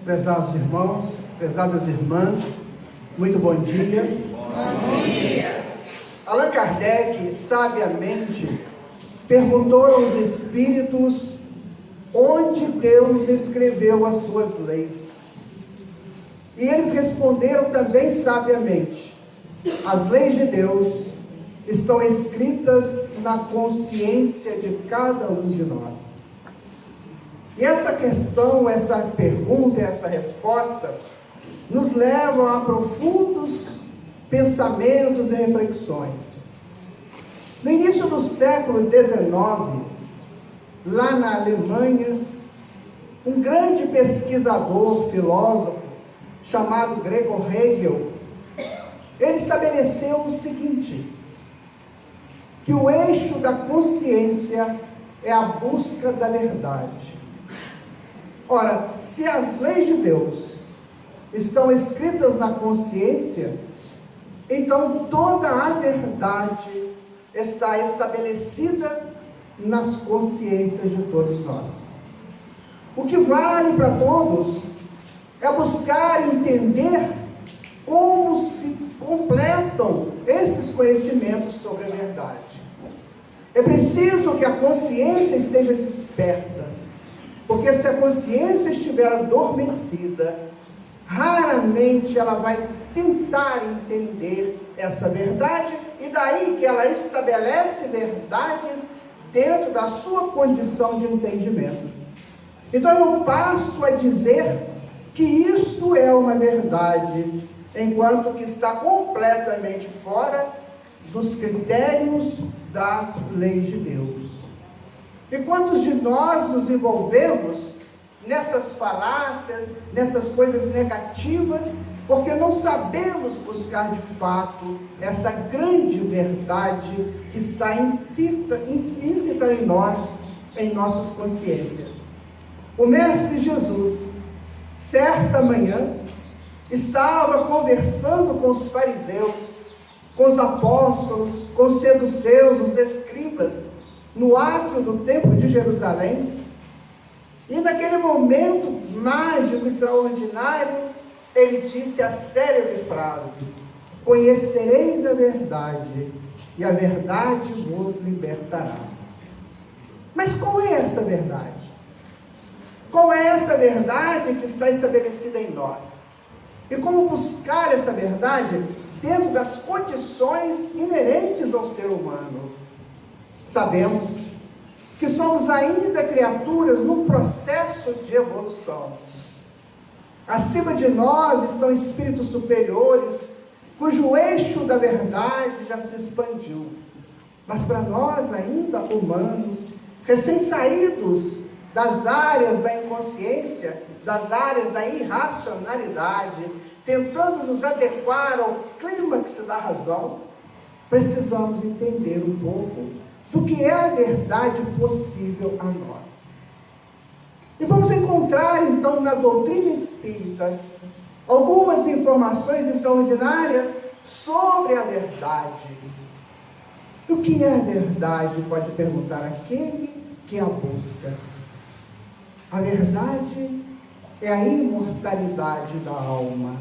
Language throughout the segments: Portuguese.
Prezados irmãos, prezadas irmãs, muito bom dia. Bom dia. Allan Kardec, sabiamente, perguntou aos espíritos onde Deus escreveu as suas leis. E eles responderam também sabiamente: as leis de Deus estão escritas na consciência de cada um de nós. E essa questão, essa pergunta, essa resposta nos levam a profundos pensamentos e reflexões. No início do século XIX, lá na Alemanha, um grande pesquisador, filósofo, chamado Gregor Hegel, ele estabeleceu o seguinte: que o eixo da consciência é a busca da verdade. Ora, se as leis de Deus estão escritas na consciência, então toda a verdade está estabelecida nas consciências de todos nós. O que vale para todos é buscar entender como se completam esses conhecimentos sobre a verdade. É preciso que a consciência esteja desperta, porque se a consciência estiver adormecida, raramente ela vai tentar entender essa verdade, e daí que ela estabelece verdades dentro da sua condição de entendimento. Então eu passo a dizer que isto é uma verdade, enquanto que está completamente fora dos critérios das leis de Deus. E quantos de nós nos envolvemos nessas falácias, nessas coisas negativas, porque não sabemos buscar de fato essa grande verdade que está íncita em nós, em nossas consciências. O Mestre Jesus, certa manhã, estava conversando com os fariseus, com os apóstolos, com os saduceus, os escribas, no átrio do templo de Jerusalém. E naquele momento mágico, extraordinário, ele disse a célebre frase: conhecereis a verdade, e a verdade vos libertará. Mas qual é essa verdade? Qual é essa verdade que está estabelecida em nós? E como buscar essa verdade dentro das condições inerentes ao ser humano? Sabemos que somos ainda criaturas num processo de evolução. Acima de nós estão espíritos superiores, cujo eixo da verdade já se expandiu. Mas para nós ainda humanos, recém-saídos das áreas da inconsciência, das áreas da irracionalidade, tentando nos adequar ao clímax da razão, precisamos entender um pouco do que é a verdade possível a nós. E vamos encontrar então na doutrina espírita algumas informações extraordinárias sobre a verdade. O que é a verdade? Pode perguntar aquele que a busca. A verdade é a imortalidade da alma.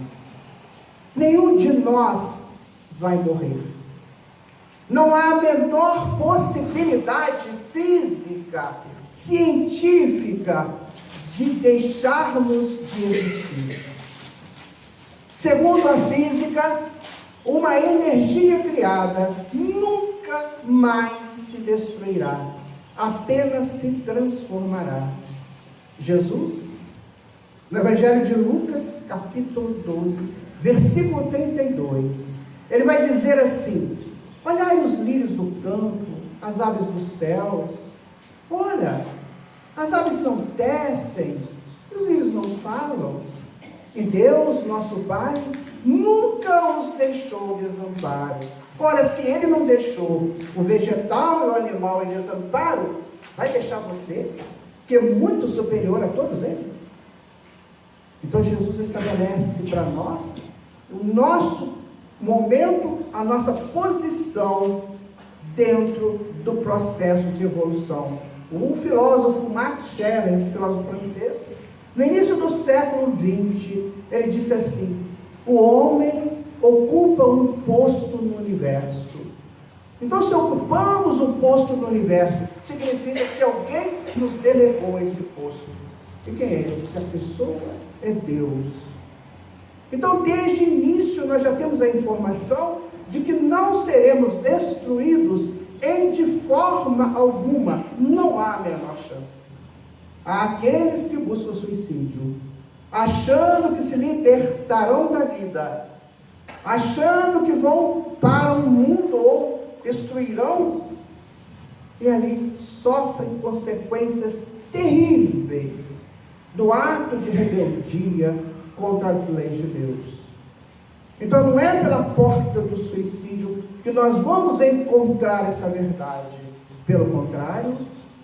Nenhum de nós vai morrer. Não há a menor possibilidade física, científica, de deixarmos de existir. Segundo a física, uma energia criada nunca mais se destruirá, apenas se transformará. Jesus, no Evangelho de Lucas, capítulo 12, versículo 32, ele vai dizer assim: olhai os lírios do campo, as aves dos céus. Ora, as aves não tecem, os lírios não falam, e Deus, nosso Pai, nunca os deixou desamparo. Ora, se Ele não deixou o vegetal e o animal em desamparo, vai deixar você, que é muito superior a todos eles? Então Jesus estabelece para nós o nosso momento, a nossa posição dentro do processo de evolução. O filósofo Max Scheler, filósofo francês, No início do século XX, ele disse assim: o homem ocupa um posto no universo. Então, se ocupamos um posto no universo, significa que alguém nos delegou esse posto. E quem é esse? Essa pessoa é Deus. Então, desde o início, nós já temos a informação de que não seremos destruídos de forma alguma. Não há a menor chance. Há aqueles que buscam o suicídio, achando que se libertarão da vida, achando que vão para um mundo ou destruirão, e ali sofrem consequências terríveis do ato de rebeldia contra as leis de Deus. Então não é pela porta do suicídio que nós vamos encontrar essa verdade. Pelo contrário,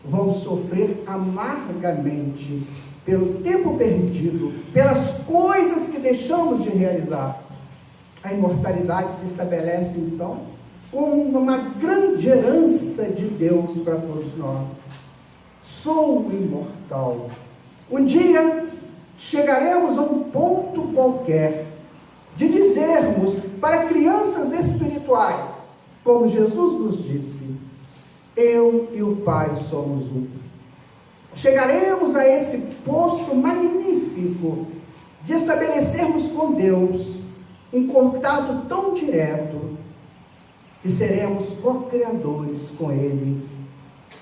vamos sofrer amargamente pelo tempo perdido, pelas coisas que deixamos de realizar. A imortalidade se estabelece então como uma grande herança de Deus para todos nós. Sou imortal. Um dia chegaremos a um ponto qualquer de dizermos para crianças espirituais, como Jesus nos disse: eu e o Pai somos um. Chegaremos a esse posto magnífico de estabelecermos com Deus um contato tão direto que seremos co-criadores com Ele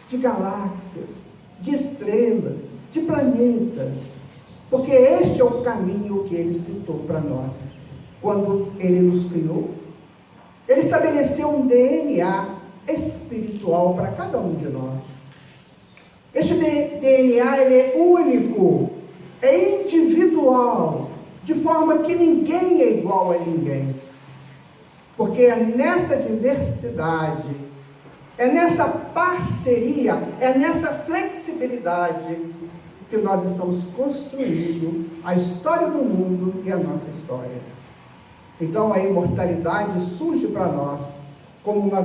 de galáxias, de estrelas, de planetas, porque este é o caminho que Ele citou para nós. Quando Ele nos criou, Ele estabeleceu um DNA espiritual para cada um de nós. Este DNA, ele é único, é individual, de forma que ninguém é igual a ninguém. Porque é nessa diversidade, é nessa parceria, é nessa flexibilidade que nós estamos construindo a história do mundo e a nossa história. Então a imortalidade surge para nós como uma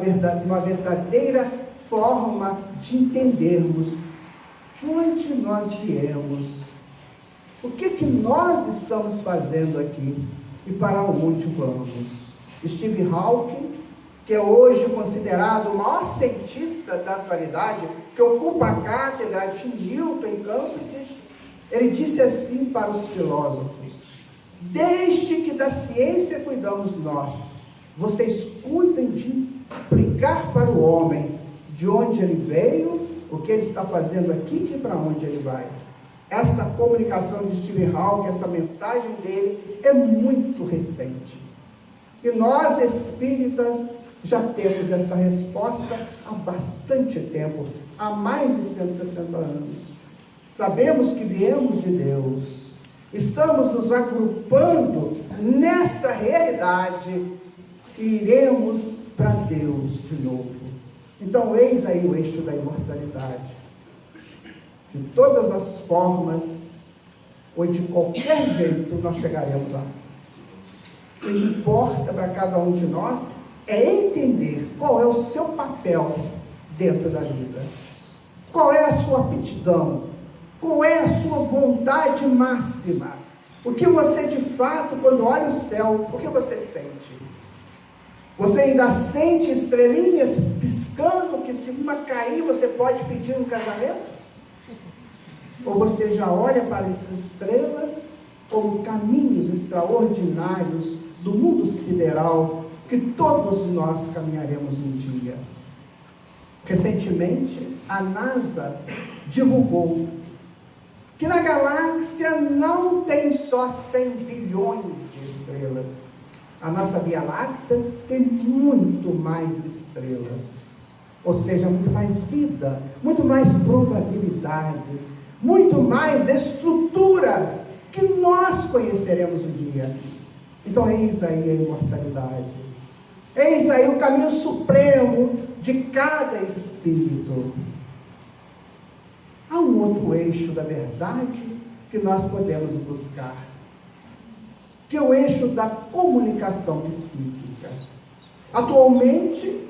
verdadeira forma de entendermos de onde nós viemos, o que nós estamos fazendo aqui e para onde vamos. Stephen Hawking, que é hoje considerado o maior cientista da atualidade, que ocupa a cátedra de Newton em Cambridge, ele disse assim para os filósofos: desde que da ciência cuidamos nós, vocês cuidem de explicar para o homem de onde ele veio, o que ele está fazendo aqui e para onde ele vai. Essa comunicação de Stephen Hawking, essa mensagem dele é muito recente. E nós, espíritas, já temos essa resposta há bastante tempo, há mais de 160 anos. Sabemos que viemos de Deus, estamos nos agrupando nessa realidade e iremos para Deus de novo. Então, eis aí o eixo da imortalidade. De todas as formas, ou de qualquer jeito, nós chegaremos lá. O que importa para cada um de nós é entender qual é o seu papel dentro da vida. Qual é a sua aptidão? Qual é a sua vontade máxima? O que você de fato, quando olha o céu, o que você sente? Você ainda sente estrelinhas piscando que se uma cair você pode pedir um casamento? Ou você já olha para essas estrelas como caminhos extraordinários do mundo sideral que todos nós caminharemos um dia? Recentemente, a NASA divulgou que na galáxia não tem só 100 bilhões de estrelas. A nossa Via Láctea tem muito mais estrelas, ou seja, muito mais vida, muito mais probabilidades, muito mais estruturas que nós conheceremos um dia. Então eis aí a imortalidade, eis aí o caminho supremo de cada espírito. Há um outro eixo da verdade que nós podemos buscar, que é o eixo da comunicação psíquica. Atualmente,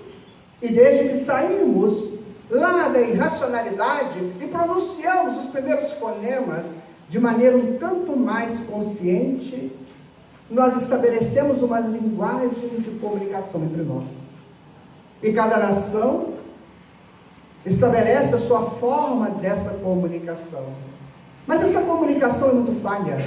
e desde que saímos lá da irracionalidade e pronunciamos os primeiros fonemas de maneira um tanto mais consciente, nós estabelecemos uma linguagem de comunicação entre nós. E cada nação estabelece a sua forma dessa comunicação. Mas essa comunicação é muito falha.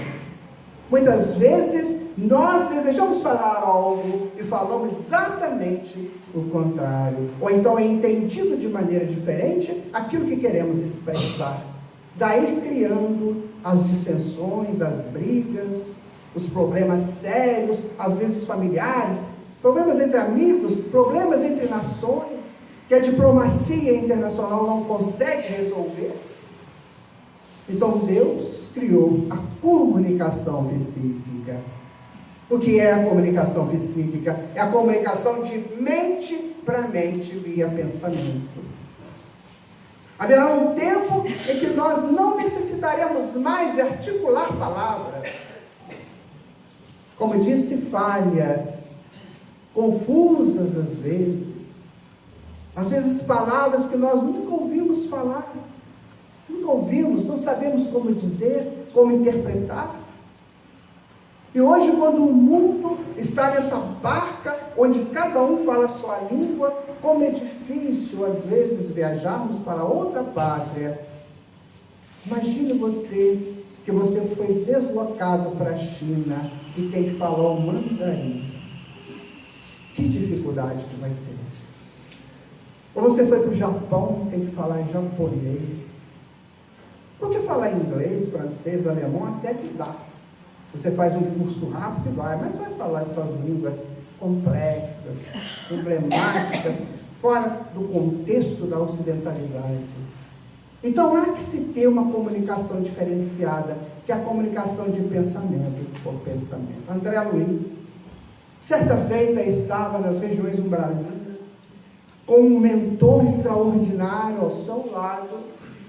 Muitas vezes nós desejamos falar algo e falamos exatamente o contrário. Ou então é entendido de maneira diferente aquilo que queremos expressar. Daí criando as dissensões, as brigas, os problemas sérios, às vezes familiares, problemas entre amigos, problemas entre nações, que a diplomacia internacional não consegue resolver. Então Deus criou a comunicação psíquica. O que é a comunicação psíquica? É a comunicação de mente para mente via pensamento. Haverá um tempo em que nós não necessitaremos mais de articular palavras. Como disse, falhas, confusas às vezes palavras que nós nunca ouvimos falar, nunca ouvimos, não sabemos como dizer, como interpretar. E hoje, quando o mundo está nessa barca, onde cada um fala a sua língua, como é difícil, às vezes, viajarmos para outra pátria. Imagine você, que você foi deslocado para a China e tem que falar o mandarim. Que dificuldade que vai ser. Ou você foi para o Japão e tem que falar japonês. Porque falar inglês, francês, alemão até que dá. Você faz um curso rápido e mas vai falar essas línguas complexas, emblemáticas, fora do contexto da ocidentalidade. Então há que se ter uma comunicação diferenciada, que é a comunicação de pensamento por pensamento. André Luiz, certa feita, estava nas regiões umbralinas, com um mentor extraordinário ao seu lado,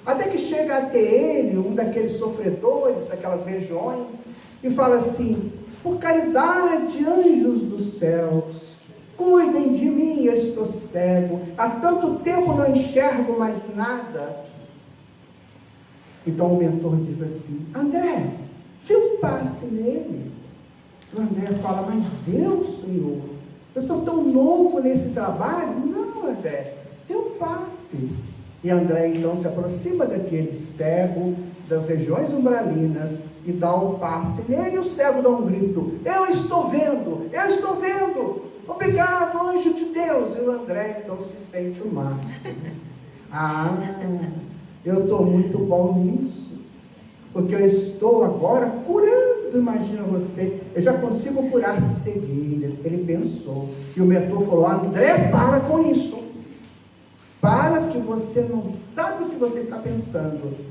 até que chega até ele, um daqueles sofredores daquelas regiões, e fala assim: por caridade, anjos dos céus, cuidem de mim, eu estou cego, há tanto tempo não enxergo mais nada. Então o mentor diz assim: André, dê um passe nele. O André fala: mas eu, Senhor, eu estou tão novo nesse trabalho. Não, André, dê um passe. E André então se aproxima daquele cego das regiões umbralinas e dá um passe nele, e o cego dá um grito: eu estou vendo, obrigado, anjo de Deus. E o André então se sente o máximo. Eu estou muito bom nisso, porque eu estou agora curando. Imagina você, eu já consigo curar cegueiras. Ele pensou, e o mentor falou: André, para com isso, para, que você não sabe o que você está pensando.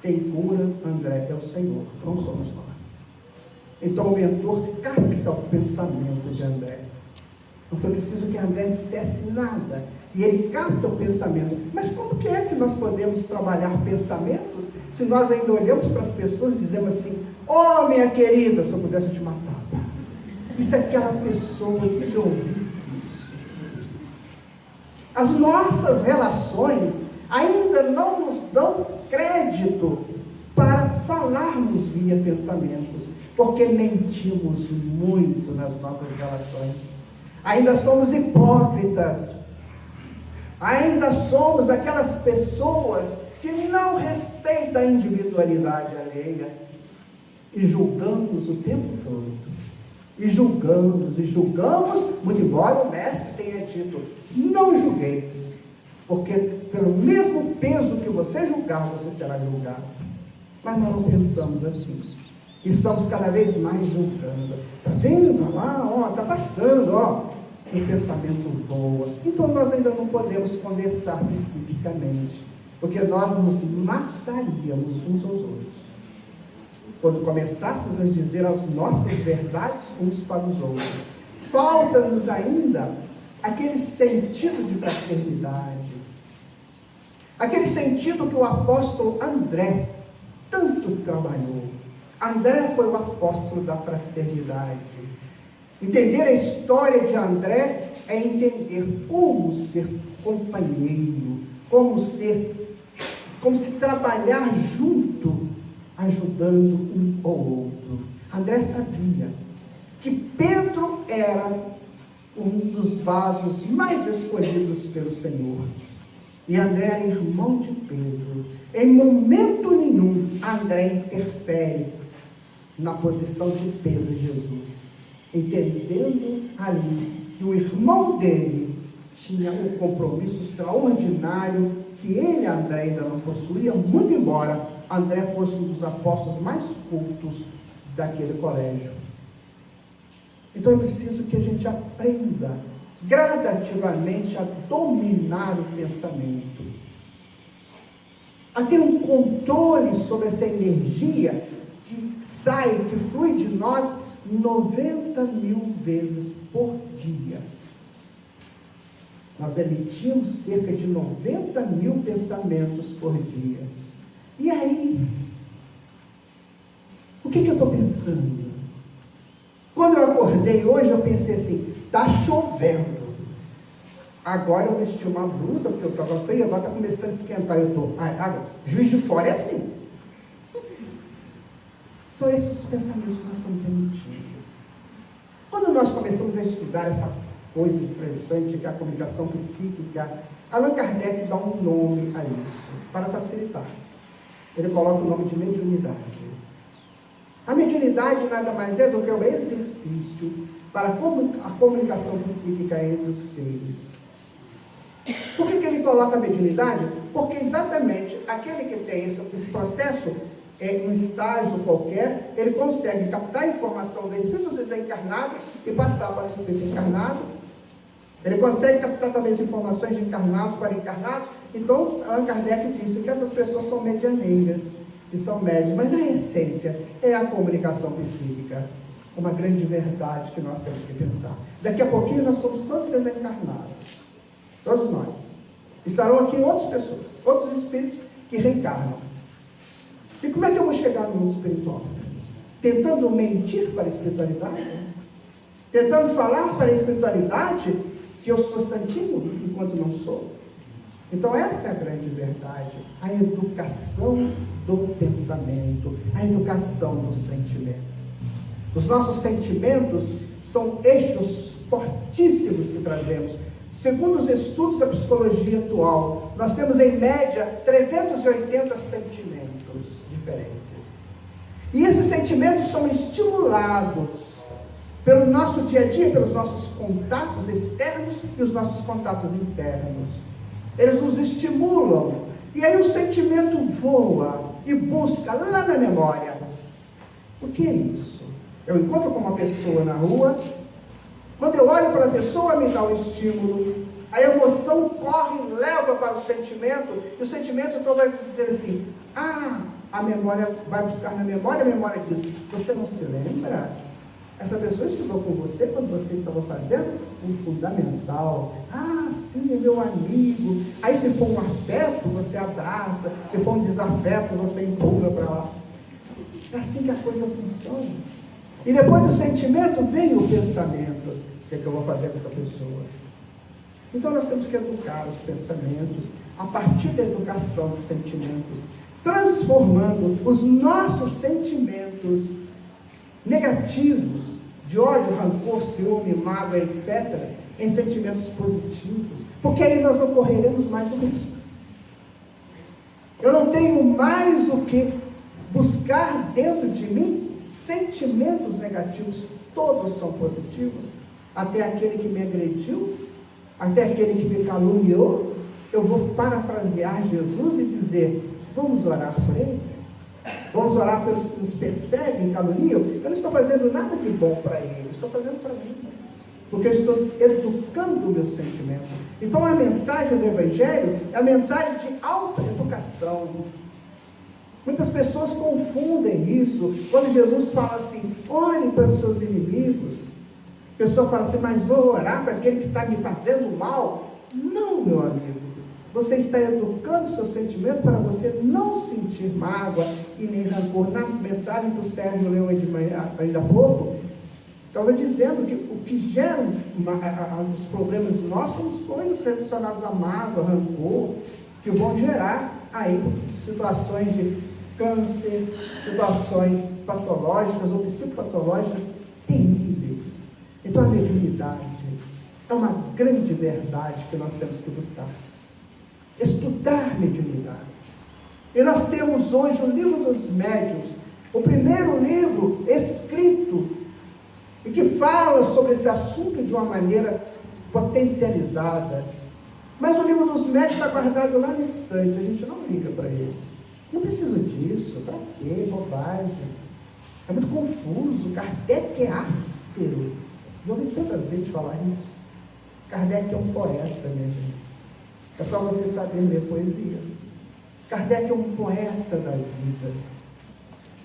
Quem cura, André, é o Senhor, não somos nós. Então o mentor capta o pensamento de André. Não foi preciso que André dissesse nada, e ele capta o pensamento. Mas como que é que nós podemos trabalhar pensamentos, se nós ainda olhamos para as pessoas e dizemos assim: oh, minha querida, se eu pudesse te matar. Isso é aquela pessoa que já ouvisse isso. As nossas relações ainda não nos dão crédito para falarmos via pensamentos, porque mentimos muito nas nossas relações. Ainda somos hipócritas, ainda somos daquelas pessoas que não respeitam a individualidade alheia, e julgamos o tempo todo, e julgamos, muito embora o mestre tenha dito: não julgueis, porque pelo mesmo peso que você julgar, você será julgado. Mas nós não pensamos assim. Estamos cada vez mais julgando. Está vendo? Lá, está passando, o pensamento voa. Então nós ainda não podemos conversar psiquicamente, porque nós nos mataríamos uns aos outros quando começássemos a dizer as nossas verdades uns para os outros. Falta-nos ainda aquele sentido de fraternidade, aquele sentido que o apóstolo André tanto trabalhou. André foi o apóstolo da fraternidade. Entender a história de André é entender como ser companheiro, como se trabalhar junto ajudando um ao outro. André sabia que Pedro era um dos vasos mais escolhidos pelo Senhor. E André era irmão de Pedro. Em momento nenhum, André interfere na posição de Pedro e Jesus, entendendo ali que o irmão dele tinha um compromisso extraordinário que ele, André, ainda não possuía, muito embora André fosse um dos apóstolos mais cultos daquele colégio. Então é preciso que a gente aprenda gradativamente a dominar o pensamento, a ter um controle sobre essa energia que sai, que flui de nós 90.000 vezes por dia. Nós emitimos cerca de 90.000 pensamentos por dia. E aí, o que eu estou pensando? Quando eu acordei hoje, eu pensei assim, está chovendo. Agora eu vesti uma blusa, porque eu estava frio, agora está começando a esquentar. Eu estou, Juiz de Fora é assim. São esses os pensamentos que nós estamos emitindo. Quando nós começamos a estudar essa coisa interessante que é a comunicação psíquica, Allan Kardec dá um nome a isso, para facilitar. Ele coloca o nome de mediunidade. A mediunidade nada mais é do que o exercício para a comunicação psíquica entre os seres. Por que ele coloca a mediunidade? Porque exatamente aquele que tem esse processo, em um estágio qualquer, ele consegue captar a informação do espírito desencarnado e passar para o espírito encarnado. Ele consegue captar também as informações de encarnados para encarnados. Então, Allan Kardec disse que essas pessoas são medianeiras e são médios, mas na essência é a comunicação psíquica, uma grande verdade que nós temos que pensar. Daqui a pouquinho nós somos todos desencarnados, todos nós. Estarão aqui outras pessoas, outros espíritos que reencarnam. E como é que eu vou chegar no mundo espiritual? Tentando mentir para a espiritualidade? Tentando falar para a espiritualidade que eu sou santinho, enquanto não sou? Então essa é a grande verdade, a educação do pensamento, a educação do sentimento. Os nossos sentimentos são eixos fortíssimos que trazemos. Segundo os estudos da psicologia atual, nós temos em média 380 sentimentos diferentes. E esses sentimentos são estimulados pelo nosso dia a dia, pelos nossos contatos externos e os nossos contatos internos. Eles nos estimulam. E aí o sentimento voa e busca lá na memória. O que é isso? Eu encontro com uma pessoa na rua, quando eu olho para a pessoa, me dá um estímulo, a emoção corre e leva para o sentimento, e o sentimento então vai dizer assim, a memória, vai buscar na memória, a memória diz, você não se lembra? Essa pessoa estudou com você quando você estava fazendo um fundamental. Sim, é meu amigo. Aí se for um afeto, você abraça, se for um desafeto, você empurra para lá. É assim que a coisa funciona. E depois do sentimento, vem o pensamento. O que é que eu vou fazer com essa pessoa? Então nós temos que educar os pensamentos a partir da educação dos sentimentos, transformando os nossos sentimentos negativos, de ódio, rancor, ciúme, mágoa, etc., em sentimentos positivos, porque aí nós não correremos mais o risco. Eu não tenho mais o que buscar dentro de mim sentimentos negativos, todos são positivos, até aquele que me agrediu, até aquele que me caluniou. Eu vou parafrasear Jesus e dizer, vamos orar por eles? Vamos orar pelos que nos perseguem, caluniam? Eu não estou fazendo nada de bom para eles, estou fazendo para mim, porque eu estou educando o meu sentimento. Então a mensagem do Evangelho é a mensagem de autoeducação. Muitas pessoas confundem isso, quando Jesus fala assim, ore para os seus inimigos. A pessoa fala assim, mas vou orar para aquele que está me fazendo mal? Não, meu amigo. Você está educando o seu sentimento para você não sentir mágoa e nem rancor. Na mensagem que o Sérgio leu ainda há pouco, estava dizendo que o que gera os problemas nossos são as coisas relacionadas a mágoa, rancor, que vão gerar aí situações de câncer, situações patológicas ou psicopatológicas terríveis. Então a mediunidade é uma grande verdade que nós temos que buscar. Estudar mediunidade. E nós temos hoje o Livro dos Médiuns, o primeiro livro escrito e que fala sobre esse assunto de uma maneira potencializada. Mas o Livro dos Médiuns está guardado lá no estante, a gente não liga para ele. Não preciso disso, para quê? Bobagem. É muito confuso. Kardec é áspero. Já ouvi tanta gente falar isso. Kardec é um poeta, minha gente. É só você saber ler poesia. Kardec é um poeta da vida.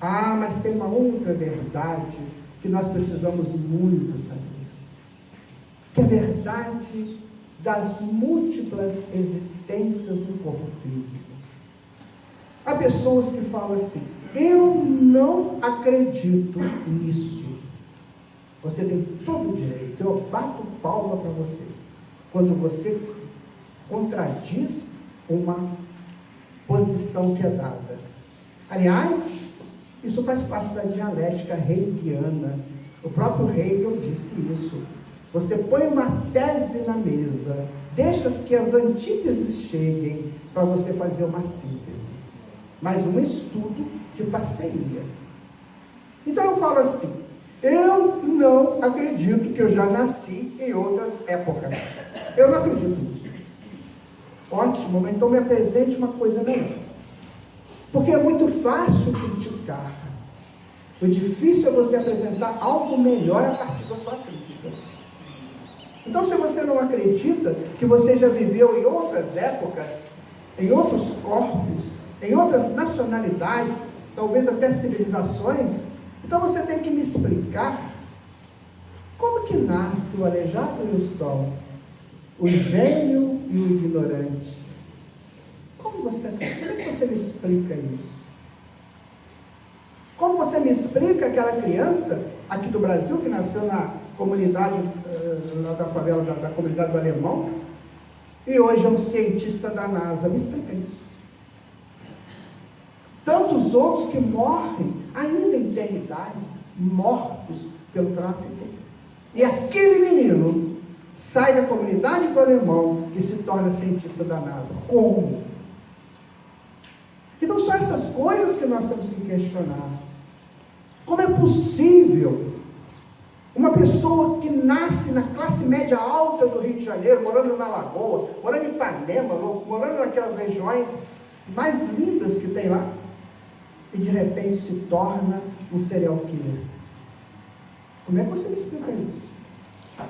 Ah, mas tem uma outra verdade que nós precisamos muito saber. Que é a verdade das múltiplas existências do corpo físico. Há pessoas que falam assim: eu não acredito nisso. Você tem todo o direito, eu bato palma para você, quando você contradiz uma posição que é dada. Aliás, isso faz parte da dialética hegeliana. O próprio Hegel disse isso. Você põe uma tese na mesa, deixa que as antíteses cheguem para você fazer uma síntese. Mas um estudo de parceria. Então eu falo assim: eu não acredito que eu já nasci em outras épocas. Eu não acredito nisso. Ótimo, mas então me apresente uma coisa melhor. Porque é muito fácil criticar. O difícil é você apresentar algo melhor a partir da sua crítica. Então, se você não acredita que você já viveu em outras épocas, em outros corpos, em outras nacionalidades, talvez até civilizações, então você tem que me explicar como que nasce o aleijado e o são, o gênio e o ignorante. Como é que você me explica isso? Como você me explica aquela criança aqui do Brasil que nasceu na comunidade, da favela da comunidade do Alemão, e hoje é um cientista da NASA? Me explica isso. Tantos outros que morrem ainda em eternidade, mortos pelo tráfico. E aquele menino sai da comunidade do Alemão e se torna cientista da NASA. Como? Então são essas coisas que nós temos que questionar. Como é possível uma pessoa que nasce na classe média alta do Rio de Janeiro, morando na Lagoa, morando em Ipanema, morando naquelas regiões mais lindas que tem lá, e de repente se torna um serial killer? Como é que você me explica isso?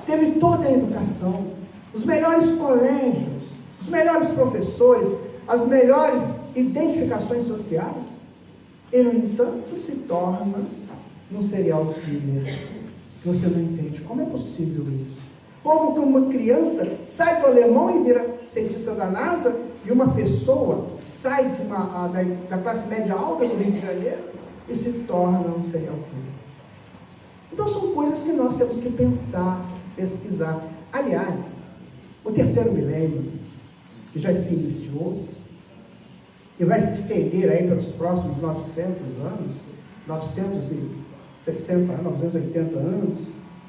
Teve toda a educação, os melhores colégios, os melhores professores, as melhores identificações sociais, e no entanto se torna um serial killer. Você não entende. Como é possível isso? Como que uma criança sai do Alemão e vira cientista da NASA, e uma pessoa sai da classe média alta do Rio de Janeiro e se torna um serial killer? Então são coisas que nós temos que pensar, pesquisar. Aliás, o terceiro milênio, que já se iniciou, e vai se estender aí pelos próximos 900 anos, 960 anos, 980 anos,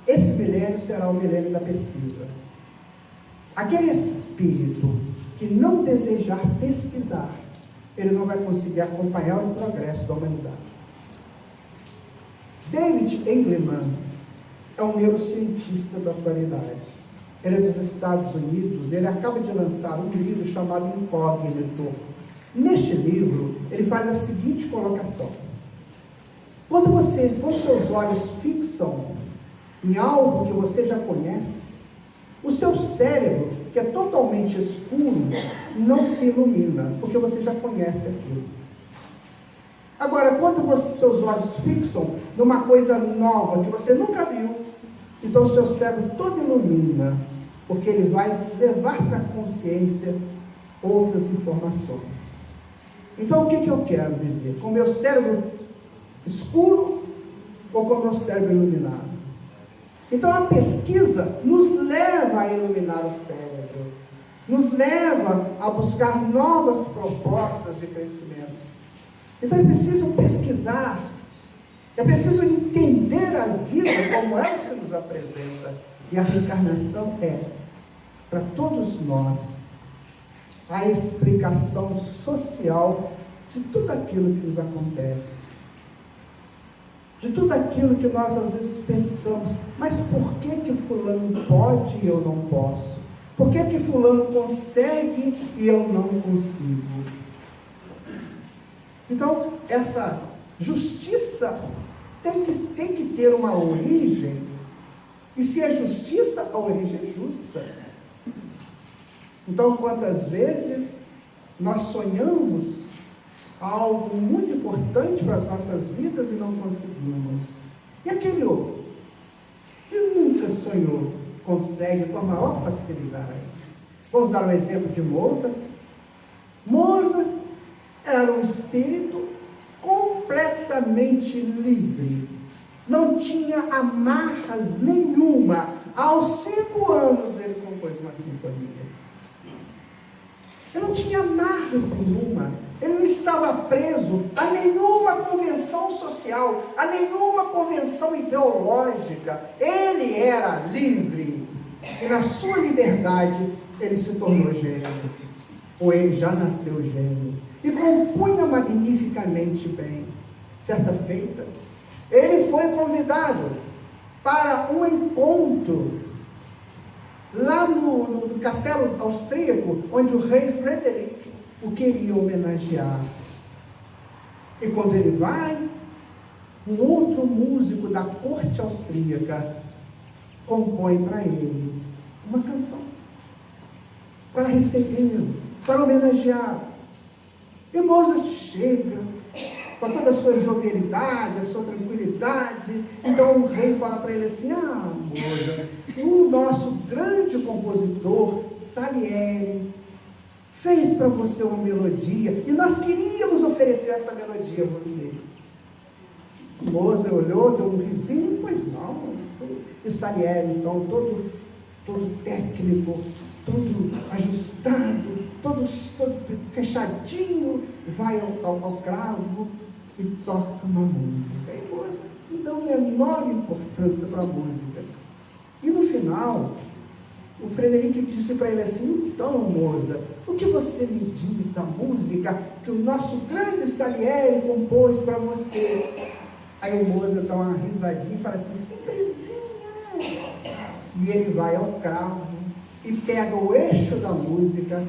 esse milênio será o milênio da pesquisa. Aquele espírito que não desejar pesquisar, ele não vai conseguir acompanhar o progresso da humanidade. David Engelman é um neurocientista da atualidade. Ele é dos Estados Unidos. Ele acaba de lançar um livro chamado Incógnito. Neste livro, ele faz a seguinte colocação: quando seus olhos fixam em algo que você já conhece, o seu cérebro, que é totalmente escuro, não se ilumina, porque você já conhece aquilo. Agora, quando seus olhos fixam numa coisa nova que você nunca viu, então o seu cérebro todo ilumina, porque ele vai levar para a consciência outras informações. Então, o que eu quero viver? Com o meu cérebro escuro ou com o meu cérebro iluminado? Então, a pesquisa nos leva a iluminar o cérebro, nos leva a buscar novas propostas de crescimento. Então é preciso pesquisar, é preciso entender a vida como ela se nos apresenta. E a reencarnação é, para todos nós, a explicação social de tudo aquilo que nos acontece. De tudo aquilo que nós às vezes pensamos, mas por que fulano pode e eu não posso? Por que fulano consegue e eu não consigo? Então, essa justiça tem que ter uma origem, e se é justiça, a origem é justa. Então, quantas vezes nós sonhamos algo muito importante para as nossas vidas e não conseguimos. E aquele outro, que nunca sonhou, consegue com a maior facilidade. Vamos dar um exemplo de Mozart. Mozart era um espírito completamente livre. Não tinha amarras nenhuma. Aos 5 anos ele compôs uma sinfonia. Ele não tinha amarras nenhuma. Ele não estava preso a nenhuma convenção social, a nenhuma convenção ideológica. Ele era livre. E na sua liberdade, ele se tornou gênio. Ou ele já nasceu gênio. E compunha magnificamente bem. Certa feita, ele foi convidado para um encontro lá no castelo austríaco, onde o rei Frederico o queria homenagear. E quando ele vai, um outro músico da corte austríaca compõe para ele uma canção para recebê-lo, para homenageá-lo. E Mozart chega com toda a sua jovialidade, a sua tranquilidade. Então o rei fala para ele assim: Mozart, o nosso grande compositor Salieri fez para você uma melodia, e nós queríamos oferecer essa melodia a você. Mozart olhou, deu um risinho, pois não. E Salieri, então, todo técnico, todo ajustado, todo fechadinho, vai ao cravo e toca uma música. E Mozart não deu a menor importância para a música. E no final, o Frederico disse para ele assim: então, Mozart, o que você me diz da música que o nosso grande Salieri compôs para você? Aí o Mozart dá uma risadinha e fala assim: simplesinha. E ele vai ao cravo e pega o eixo da música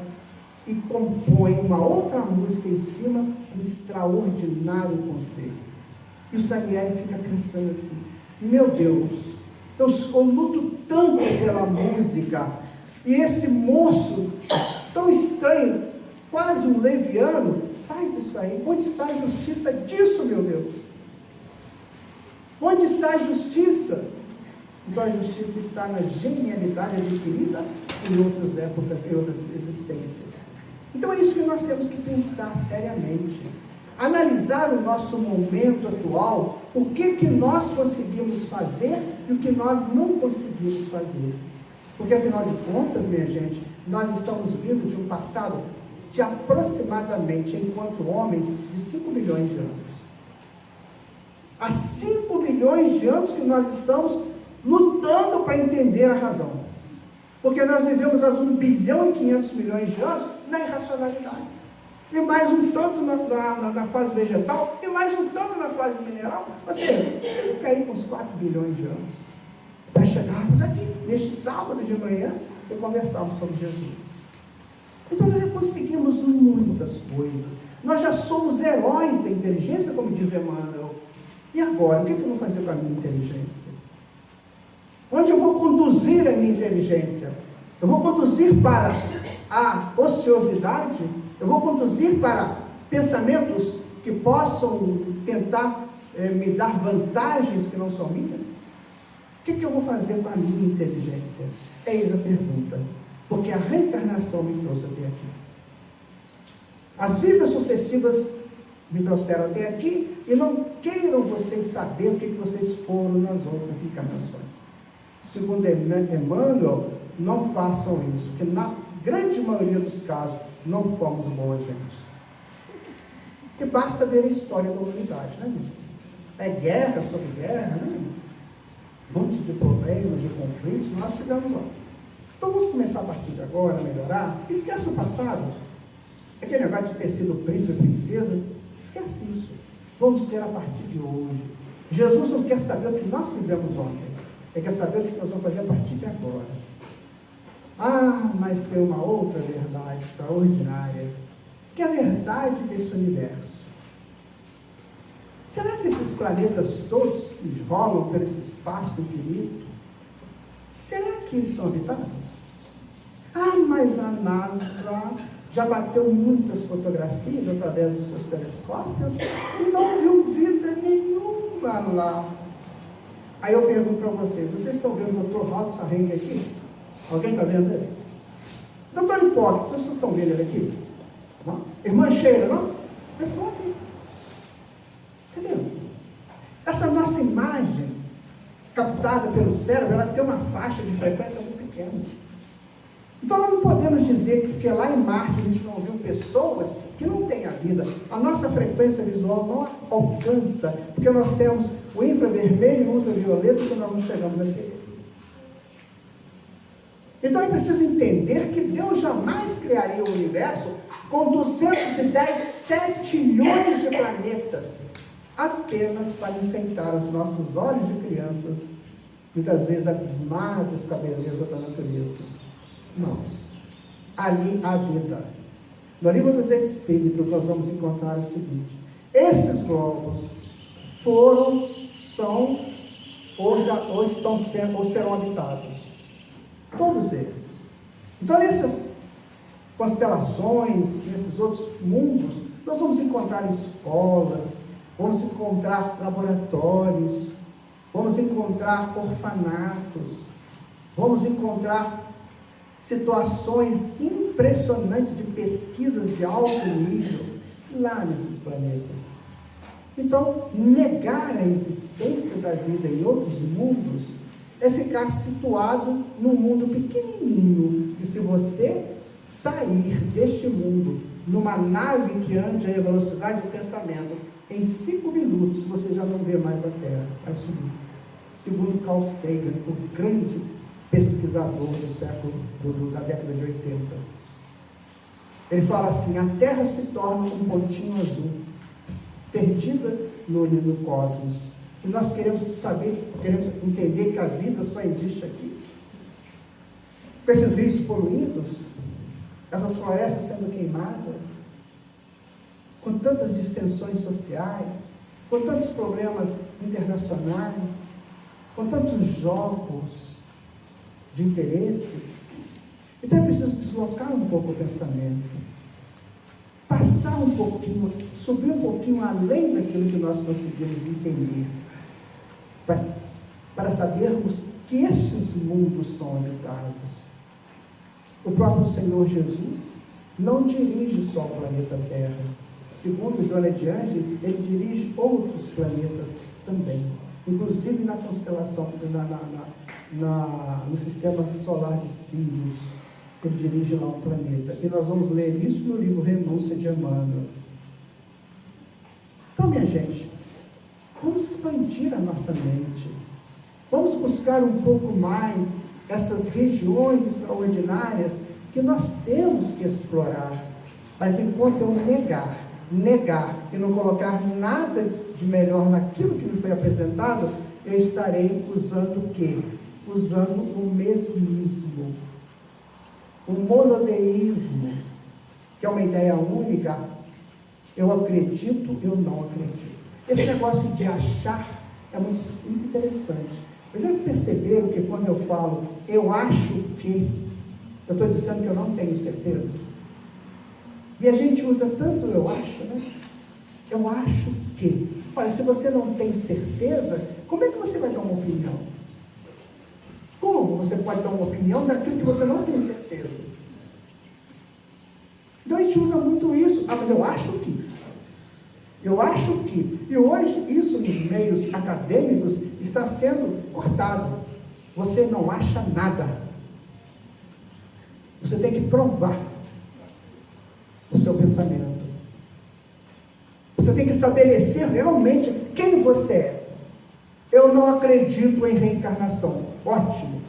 e compõe uma outra música em cima, um extraordinário conceito. E o Salieri fica pensando assim: meu Deus, eu luto tanto pela música, e esse moço tão estranho, quase um leviano, faz isso aí. Onde está a justiça disso, meu Deus? Onde está a justiça? Então a justiça está na genialidade adquirida em outras épocas, em outras existências. Então é isso que nós temos que pensar seriamente. Analisar o nosso momento atual, o que nós conseguimos fazer e o que nós não conseguimos fazer. Porque, afinal de contas, minha gente, nós estamos vindo de um passado de aproximadamente, enquanto homens, de 5 milhões de anos. Há 5 milhões de anos que nós estamos lutando para entender a razão. Porque nós vivemos há 1 bilhão e 500 milhões de anos na irracionalidade. E mais um tanto na fase vegetal, e mais um tanto na fase mineral. Ou seja, tem que cair com uns 4 bilhões de anos para chegarmos aqui, neste sábado de manhã, e conversarmos sobre Jesus. Então nós já conseguimos muitas coisas. Nós já somos heróis da inteligência, como diz Emmanuel. E agora, o que eu vou fazer com a minha inteligência? Onde eu vou conduzir a minha inteligência? Eu vou conduzir para a ociosidade? Eu vou conduzir para pensamentos que possam tentar me dar vantagens que não são minhas? O que eu vou fazer com a minha inteligência? Eis a pergunta. Porque a reencarnação me trouxe até aqui. As vidas sucessivas me trouxeram até aqui, e não queiram vocês saber o que vocês foram nas outras encarnações. Segundo Emmanuel, não façam isso, porque na grande maioria dos casos não fomos boa gente. E basta ver a história da humanidade, né, irmão? É guerra sobre guerra, né? Um monte de problemas, de conflitos, nós tivemos lá. Então vamos começar a partir de agora a melhorar. Esquece o passado. Aquele negócio de ter sido príncipe e princesa, esquece isso. Vamos ser a partir de hoje. Jesus não quer saber o que nós fizemos ontem. Ele quer saber o que nós vamos fazer a partir de agora. Ah, mas tem uma outra verdade extraordinária, que é a verdade desse universo. Será que esses planetas todos que rolam por esse espaço infinito, será que eles são habitados? Ah, mas a NASA já bateu muitas fotografias através dos seus telescópios e não viu vida nenhuma lá. Aí eu pergunto para vocês estão vendo o Dr. Robson Henry aqui? Alguém está vendo ele? Doutor Hipócrita, vocês estão vendo ele aqui? Não? Irmã Sheila, não? Eles estão aqui. Entendeu? Essa nossa imagem, captada pelo cérebro, ela tem uma faixa de frequência muito pequena. Então nós não podemos dizer que porque lá em Marte a gente não viu pessoas que não têm a vida. A nossa frequência visual não alcança, porque nós temos o infravermelho e o ultravioleta que nós não chegamos a ver. Então é preciso entender que Deus jamais criaria o universo com 210, 7 milhões de planetas, apenas para enfeitar os nossos olhos de crianças, muitas vezes abismados com a beleza da natureza. Não. Ali há vida. No livro dos Espíritos nós vamos encontrar o seguinte: esses globos foram, são, ou estão sendo, ou serão habitados. Todos eles. Então, nessas constelações, nesses outros mundos, nós vamos encontrar escolas, vamos encontrar laboratórios, vamos encontrar orfanatos, vamos encontrar situações impressionantes de pesquisas de alto nível lá nesses planetas. Então, negar a existência da vida em outros mundos é ficar situado num mundo pequenininho, e se você sair deste mundo numa nave que ande à velocidade do pensamento, em 5 minutos você já não vê mais a Terra, vai sumir. Segundo Carl Sagan, o grande pesquisador do século, da década de 80. Ele fala assim: a Terra se torna um pontinho azul, perdida no cosmos. E nós queremos saber, queremos entender que a vida só existe aqui. Com esses rios poluídos, essas florestas sendo queimadas, com tantas dissensões sociais, com tantos problemas internacionais, com tantos jogos de interesses. Então é preciso deslocar um pouco o pensamento, passar um pouquinho, subir um pouquinho além daquilo que nós conseguimos entender, para sabermos que esses mundos são habitados. O próprio Senhor Jesus não dirige só o planeta Terra. Segundo Joana de Ângeles, ele dirige outros planetas também, inclusive na constelação, no sistema solar de Sírius, ele dirige lá um planeta. E nós vamos ler isso no livro Renúncia de Emmanuel. Então, minha gente, vamos expandir a nossa mente, vamos buscar um pouco mais essas regiões extraordinárias que nós temos que explorar. Mas enquanto eu negar e não colocar nada de melhor naquilo que me foi apresentado, eu estarei usando o quê? Usando o mesmismo, o monoteísmo, que é uma ideia única. Eu acredito, eu não acredito. Esse negócio de achar é muito interessante. Mas já perceberam que quando eu falo eu acho que, eu estou dizendo que eu não tenho certeza? E a gente usa tanto eu acho, né? Eu acho que. Olha, se você não tem certeza, como é que você vai dar uma opinião? Como você pode dar uma opinião daquilo que você não tem certeza? Então a gente usa muito isso. Ah, mas eu acho que. Eu acho que. E hoje isso nos meios acadêmicos está sendo cortado. Você não acha nada. Você tem que provar o seu pensamento. Você tem que estabelecer realmente quem você é. Eu não acredito em reencarnação. Ótimo.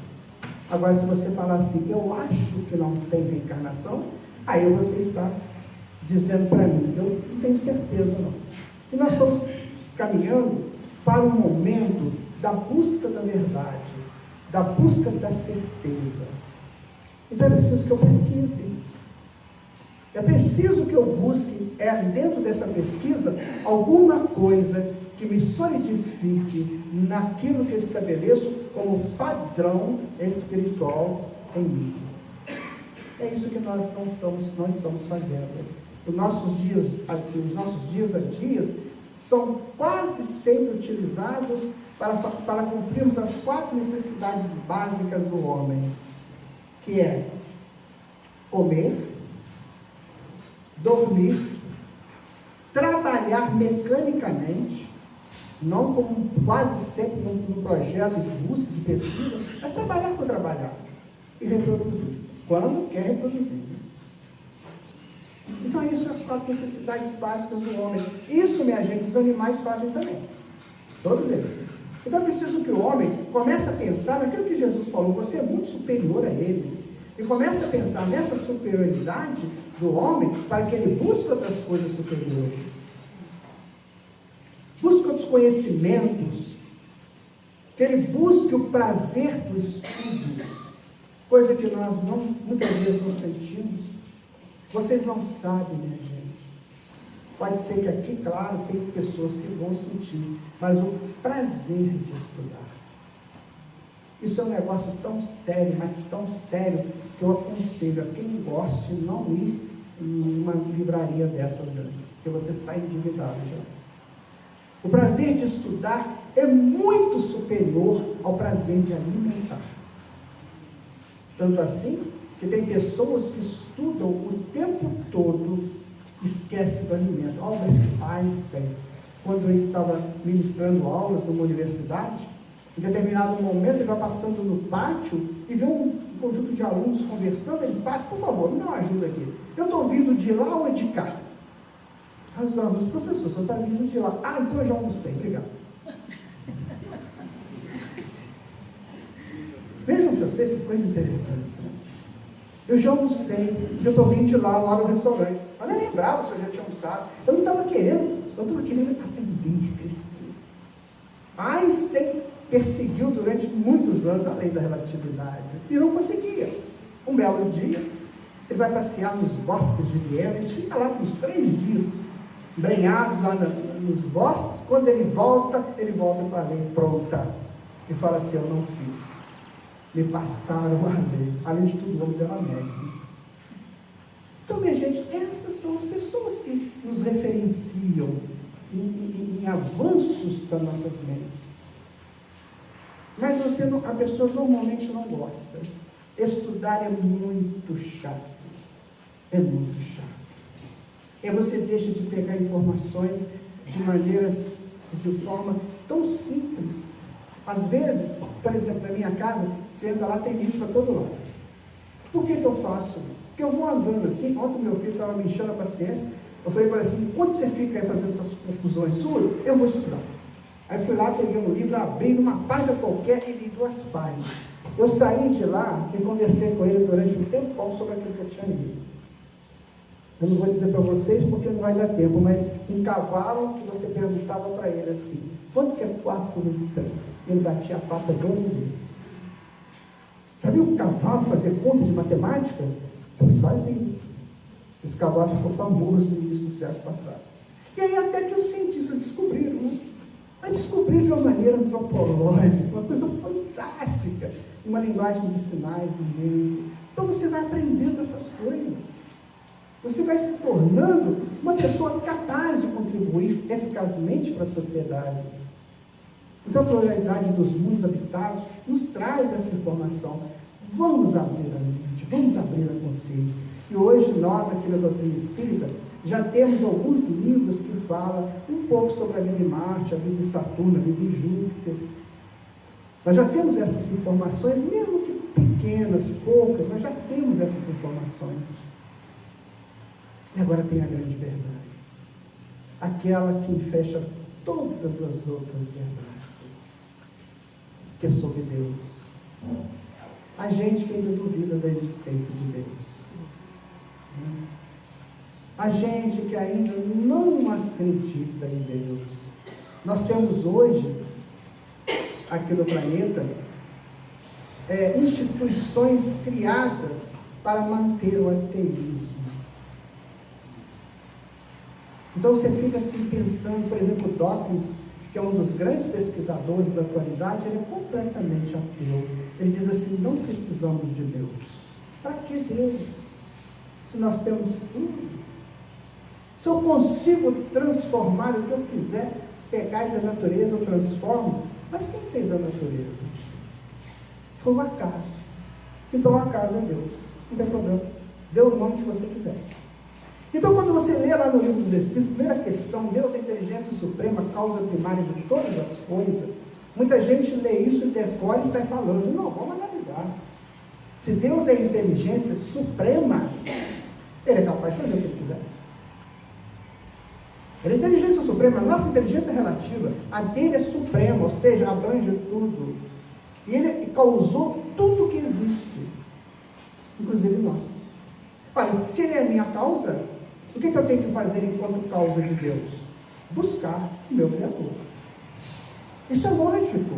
Agora, se você falar assim, eu acho que não tem reencarnação, aí você está dizendo para mim, eu não tenho certeza não. E nós estamos caminhando para um momento da busca da verdade, da busca da certeza. Então é preciso que eu pesquise. É preciso que eu busque, dentro dessa pesquisa, alguma coisa que me solidifique naquilo que eu estabeleço como padrão espiritual em mim. É isso que nós estamos fazendo. Os nossos dias a dias são quase sempre utilizados para cumprirmos as 4 necessidades básicas do homem, que é comer, dormir, trabalhar mecanicamente, não como quase sempre num projeto de busca, de pesquisa, mas trabalhar por trabalhar e reproduzir, quando quer reproduzir. Então, isso são as 4 necessidades básicas do homem. Isso, minha gente, os animais fazem também. Todos eles. Então, é preciso que o homem comece a pensar naquilo que Jesus falou, você é muito superior a eles. E comece a pensar nessa superioridade do homem para que ele busque outras coisas superiores. Busque outros conhecimentos. Que ele busque o prazer do estudo. Coisa que nós muitas vezes não sentimos. Vocês não sabem, minha gente. Pode ser que aqui, claro, tem pessoas que vão sentir, mas o prazer de estudar. Isso é um negócio tão sério, mas tão sério, que eu aconselho a quem goste não ir em uma livraria dessas grandes, porque você sai endividado já. O prazer de estudar é muito superior ao prazer de alimentar. Tanto assim, que tem pessoas que estudam o tempo todo, esquecem do alimento. Albert Einstein, quando eu estava ministrando aulas numa universidade, em determinado momento ele vai passando no pátio e vê um conjunto de alunos conversando, ele fala, por favor, me dá uma ajuda aqui. Eu estou vindo de lá ou de cá? Aí os alunos, professor, você está vindo de lá. Ah, então eu já almocei, obrigado. Vejam vocês que coisa interessante, né? Eu já almocei, eu estou vindo de lá no restaurante. Eu nem lembrava se eu já tinha almoçado. Eu não estava querendo, eu estava querendo aprender, crescer. Einstein perseguiu durante muitos anos a lei da relatividade e não conseguia. Um belo dia, ele vai passear nos bosques de Viena, eles ficam lá por uns 3 dias, embrenhados lá nos bosques. Quando ele volta com a lei pronta e fala assim, eu não fiz. Me passaram a lei. Além de tudo, o homem deu a média. Então, minha gente, essas são as pessoas que nos referenciam em avanços das nossas mentes. Mas a pessoa normalmente não gosta. Estudar é muito chato. É muito chato. E você deixa de pegar informações de forma tão simples. Às vezes, por exemplo, na minha casa, você anda lá, tem lixo para todo lado. Por que eu faço isso? Porque eu vou andando assim, ontem meu filho estava me enchendo a paciência, eu falei para ele assim, enquanto você fica aí fazendo essas confusões suas, eu vou estudar. Aí fui lá, peguei um livro, abri numa página qualquer e li 2 páginas. Eu saí de lá e conversei com ele durante um tempão sobre aquilo que eu tinha lido. Eu não vou dizer para vocês porque não vai dar tempo, mas um cavalo que você perguntava para ele assim, quanto que é 4 vezes 3? Ele batia a pata 12 vezes. Sabia o cavalo fazer conta de matemática? Eles faziam. Esse cavalo ficou famoso no início do século passado. E aí até que os cientistas descobriram, né? Mas descobriram de uma maneira antropológica, uma coisa fantástica, uma linguagem de sinais imensa. Então você vai aprendendo essas coisas. Você vai se tornando uma pessoa capaz de contribuir eficazmente para a sociedade. Então a pluralidade dos mundos habitados nos traz essa informação. Vamos abrir a mente, vamos abrir a consciência. E hoje nós, aqui na doutrina espírita, já temos alguns livros que falam um pouco sobre a vida de Marte, a vida de Saturno, a vida de Júpiter. Nós já temos essas informações, mesmo que pequenas, poucas, nós já temos essas informações. E agora tem a grande verdade. aquela que fecha todas as outras verdades, que é sobre Deus. A gente que ainda duvida da existência de Deus. A gente que ainda não acredita em Deus. Nós temos hoje, aqui no planeta, instituições criadas para manter o ateísmo. Então você fica assim pensando, por exemplo, Dawkins, que é um dos grandes pesquisadores da atualidade, ele é completamente ateu. Ele diz assim: não precisamos de Deus. Para que Deus? Se nós temos tudo. Se eu consigo transformar o que eu quiser, pegar da natureza, eu transformo. Mas quem fez a natureza? Foi um acaso. Então o acaso é Deus. Não tem problema. Dê o nome que você quiser. Então quando você lê lá no Livro dos Espíritos, primeira questão, Deus é a inteligência suprema, causa primária de todas as coisas. Muita gente lê isso e decora e sai falando. Não, vamos analisar. Se Deus é a inteligência suprema, Ele é capaz de fazer o que Ele quiser. Ele é a inteligência suprema, a nossa inteligência é relativa. A dele é suprema, ou seja, abrange tudo. E Ele causou tudo o que existe, inclusive nós. Olha, se Ele é a minha causa, o que eu tenho que fazer enquanto causa de Deus? Buscar o meu Criador. Isso é lógico.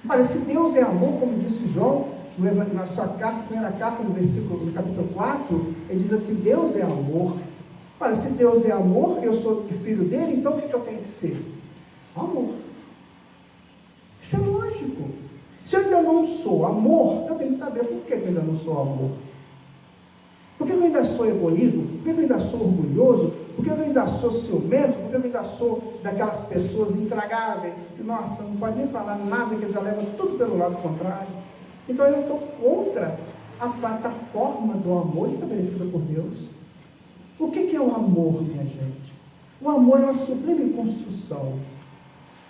Olha, se Deus é amor, como disse João, na sua carta, primeira carta, no capítulo 4, ele diz assim: Deus é amor. Olha, se Deus é amor, eu sou filho dele, então o que eu tenho que ser? Amor. Isso é lógico. Se eu ainda não sou amor, eu tenho que saber por que eu ainda não sou amor. Por que eu ainda sou egoísmo? Por que eu ainda sou orgulhoso? Por que eu ainda sou ciumento? Por que eu ainda sou daquelas pessoas intragáveis que, nossa, não pode nem falar nada, que já levam tudo pelo lado contrário? Então eu estou contra a plataforma do amor estabelecida por Deus. O que é o amor, minha gente? O amor é uma sublime construção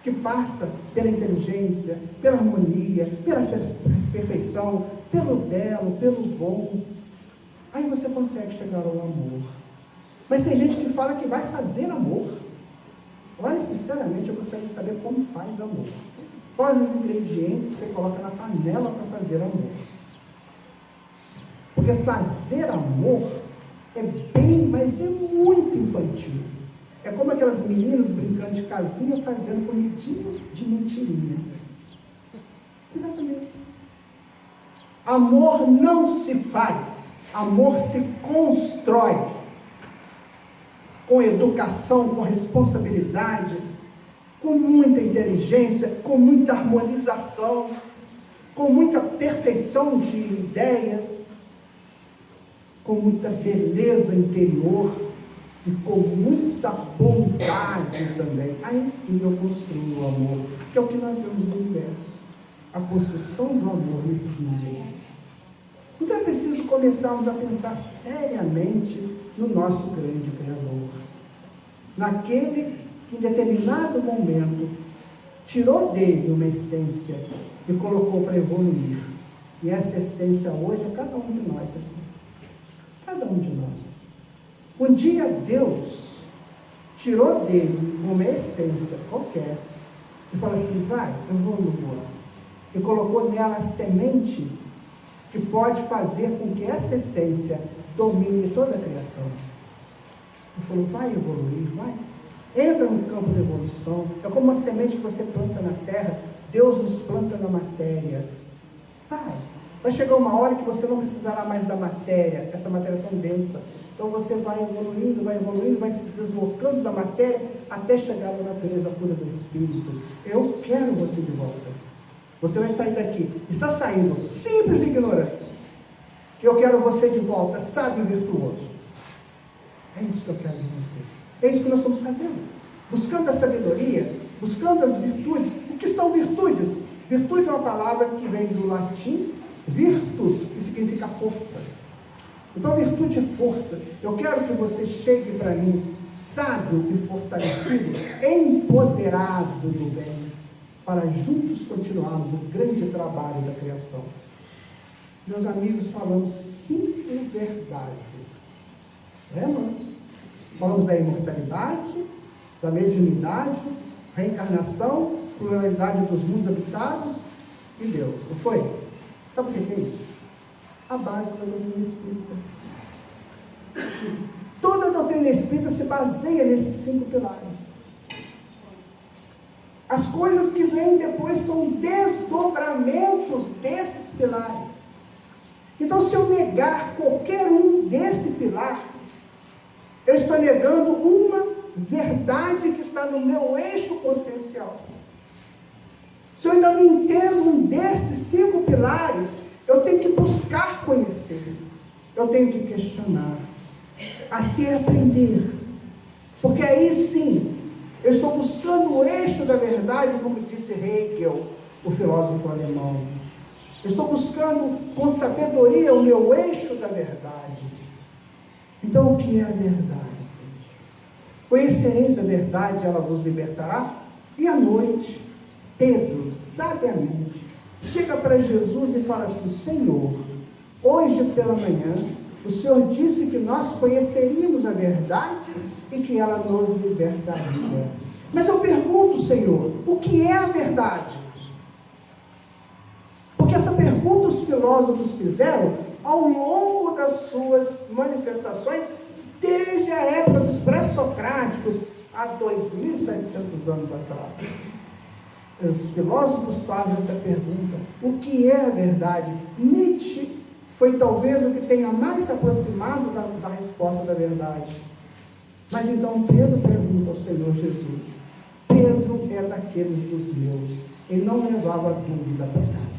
que passa pela inteligência, pela harmonia, pela perfeição, pelo belo, pelo bom. Aí você consegue chegar ao amor. Mas tem gente que fala que vai fazer amor. Olha, sinceramente, eu gostaria de saber como faz amor. Quais os ingredientes que você coloca na panela para fazer amor? Porque fazer amor é bem, mas é muito infantil. É como aquelas meninas brincando de casinha, fazendo comidinha de mentirinha. Exatamente. Amor não se faz, amor se constrói. Com educação, com responsabilidade, com muita inteligência, com muita harmonização, com muita perfeição de ideias, com muita beleza interior e com muita bondade também. Aí sim eu construo o amor, que é o que nós vemos no universo. A construção do amor nesses níveis. Então é preciso começarmos a pensar seriamente no nosso grande Criador. Naquele que em determinado momento tirou dele uma essência e colocou para evoluir. E essa essência hoje é cada um de nós aqui. Cada um de nós. Um dia Deus tirou dele uma essência qualquer e falou assim: vai, evolua. E colocou nela a semente que pode fazer com que essa essência domine toda a criação. Ele falou: vai evoluir, vai. Entra no campo da evolução. É como uma semente que você planta na terra. Deus nos planta na matéria. Vai chegar uma hora que você não precisará mais da matéria. Essa matéria é tão densa. Então você vai evoluindo, vai se deslocando da matéria até chegar na natureza pura do Espírito. Eu quero você de volta. Você vai sair daqui. Está saindo simples e ignorante. Eu quero você de volta, sábio e virtuoso. É isso que eu quero de você. É isso que nós estamos fazendo. Buscando a sabedoria, buscando as virtudes. O que são virtudes? Virtude é uma palavra que vem do latim virtus, que significa força. Então virtude é força. Eu quero que você chegue para mim sábio e fortalecido, empoderado do bem, para juntos continuarmos o grande trabalho da criação. Meus amigos, falamos 5 verdades. Lembra? Falamos da imortalidade, da mediunidade, reencarnação, pluralidade dos mundos habitados e Deus, não foi? Sabe o que é isso? A base da doutrina espírita. Toda a doutrina espírita se baseia nesses 5 pilares. As coisas que vêm depois são desdobramentos desses pilares. Então, se eu negar qualquer um desse pilar, eu estou negando uma verdade que está no meu eixo consciencial. Se eu ainda não entendo um desses 5 pilares, eu tenho que buscar conhecer, eu tenho que questionar, até aprender, porque aí sim, eu estou buscando o eixo da verdade, como disse Hegel, o filósofo alemão. Eu estou buscando com sabedoria o meu eixo da verdade. Então, o que é a verdade? Conhecereis a verdade, ela vos libertará. E à noite, Pedro, sabiamente, chega para Jesus e fala assim: Senhor, hoje pela manhã, o Senhor disse que nós conheceríamos a verdade e que ela nos libertaria. Mas eu pergunto, Senhor, o que é a verdade? Porque essa pergunta os filósofos fizeram ao longo das suas manifestações, desde a época dos pré-socráticos, há 2.700 anos atrás. Os filósofos fazem essa pergunta: o que é a verdade? Nietzsche foi talvez o que tenha mais se aproximado da resposta da verdade. Mas então Pedro pergunta ao Senhor Jesus. Pedro é daqueles dos meus. Ele não levava dúvida para casa.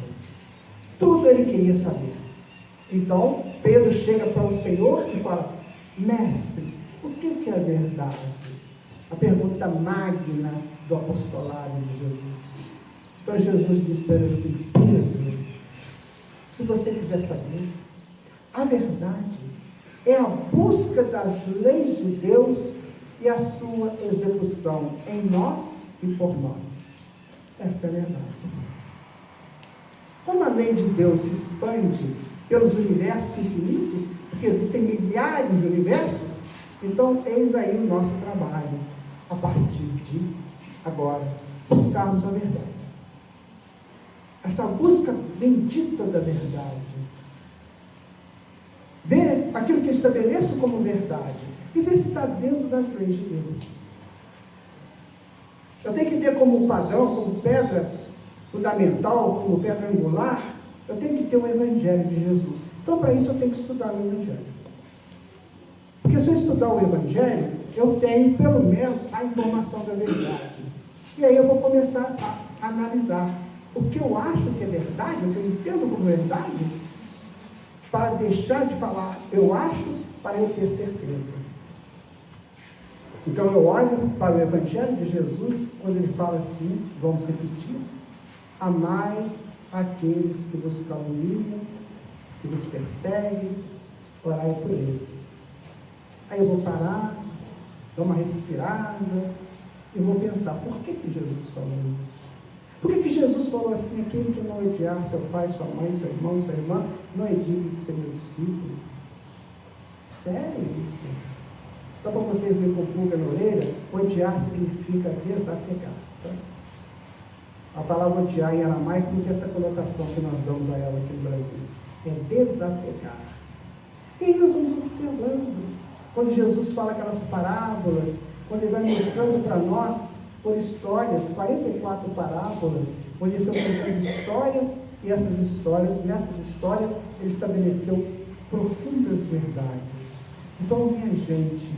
Tudo ele queria saber. Então Pedro chega para o Senhor e fala: Mestre, o que é a verdade? A pergunta magna do apostolado de Jesus. Então Jesus diz para ele assim: Pedro, se você quiser saber, a verdade é a busca das leis de Deus e a sua execução em nós e por nós. Essa é a verdade. Como a lei de Deus se expande pelos universos infinitos, porque existem milhares de universos, então eis aí o nosso trabalho, a partir de agora, buscarmos a verdade. Essa busca bendita da verdade. Ver aquilo que eu estabeleço como verdade e ver se está dentro das leis de Deus. Eu tenho que ter como padrão, como pedra fundamental, como pedra angular, eu tenho que ter o Evangelho de Jesus. Então, para isso, eu tenho que estudar o Evangelho. Porque se eu estudar o Evangelho, eu tenho, pelo menos, a informação da verdade. E aí eu vou começar a analisar o que eu acho que é verdade, o que eu entendo como verdade, para deixar de falar eu acho, para eu ter certeza. Então eu olho para o Evangelho de Jesus, quando ele fala assim, vamos repetir: amai aqueles que vos caluniam, que vos perseguem, orai por eles. Aí eu vou parar, dar uma respirada, e vou pensar, por que Jesus falou isso? Por que Jesus falou assim: aquele que não odiar seu pai, sua mãe, seu irmão, sua irmã, não é digno de ser meu discípulo? Sério isso? Só para vocês verem com pulga na orelha, odiar significa desapegar. Tá? A palavra odiar em aramaico não tem essa conotação que nós damos a ela aqui no Brasil. É desapegar. E aí nós vamos observando. Quando Jesus fala aquelas parábolas, quando ele vai mostrando para nós, por histórias, 44 parábolas, onde ele foi contando histórias, e nessas histórias, ele estabeleceu profundas verdades. Então, minha gente,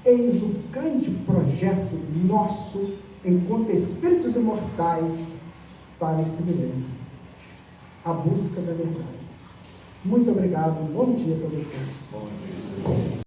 eis o grande projeto nosso, enquanto espíritos imortais, para esse milênio: a busca da verdade. Muito obrigado, bom dia para vocês. Bom dia.